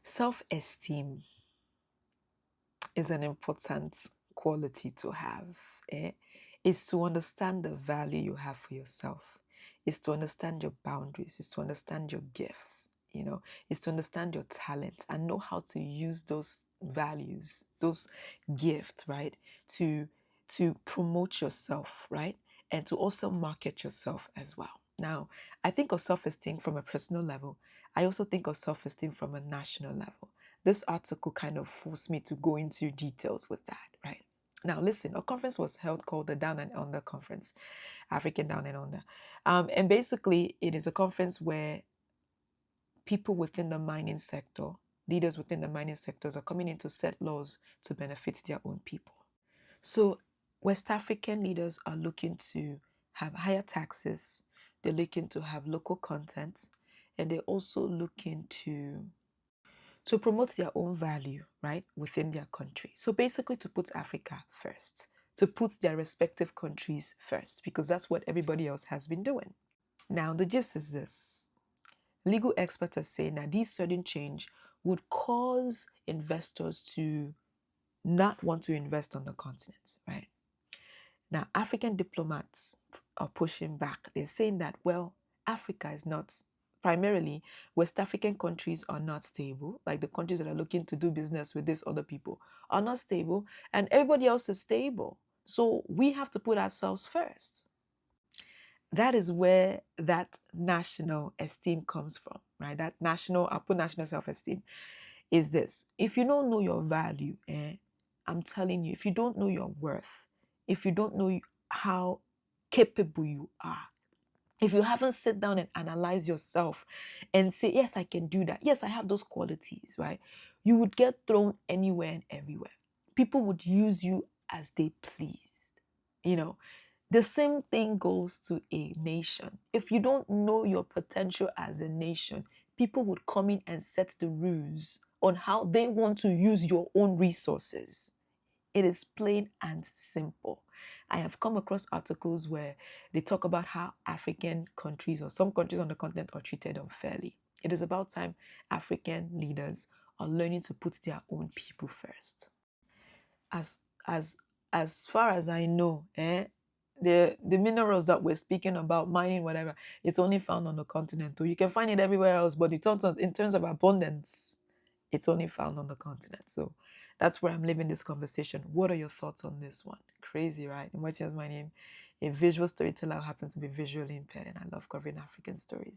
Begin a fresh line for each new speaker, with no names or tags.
Self-esteem is an important quality to have. Is to understand the value you have for yourself. Is to understand your boundaries. Is to understand your gifts. Is to understand your talent and know how to use those values, those gifts, right, to promote yourself, right, and to also market yourself as well. Now, I think of self-esteem from a personal level. I also think of self-esteem from a national level. This article kind of forced me to go into details with that, right? Now, listen, a conference was held called the Down and Under Conference, African Down and Under. And basically, it is a conference where people within the mining sector, leaders within the mining sectors, are coming in to set laws to benefit their own people. So, West African leaders are looking to have higher taxes, they're looking to have local content, and they're also looking to promote their own value, right, within their country. So basically to put Africa first, to put their respective countries first, because that's what everybody else has been doing. Now, the gist is this. Legal experts are saying that this sudden change would cause investors to not want to invest on the continent, right? Now, African diplomats are pushing back. They're saying that, well, Africa is not, primarily, West African countries are not stable. Like the countries that are looking to do business with these other people are not stable, and everybody else is stable. So we have to put ourselves first. That is where that national esteem comes from, right? That national, I put national self-esteem, is this. If you don't know your value, I'm telling you, if you don't know your worth, if you don't know how capable you are, if you haven't sit down and analyze yourself and say, yes, I can do that. Yes, I have those qualities, right? You would get thrown anywhere and everywhere. People would use you as they pleased. The same thing goes to a nation. If you don't know your potential as a nation, people would come in and set the rules on how they want to use your own resources. It is plain and simple. I have come across articles where they talk about how African countries or some countries on the continent are treated unfairly. It is about time African leaders are learning to put their own people first. As as as far as I know, the minerals that we're speaking about, mining, whatever, it's only found on the continent. Or you can find it everywhere else, but in terms of abundance, it's only found on the continent. So that's where I'm leaving this conversation. What are your thoughts on this one? Crazy, right? And what is my name? A visual storyteller who happens to be visually impaired, and I love covering African stories.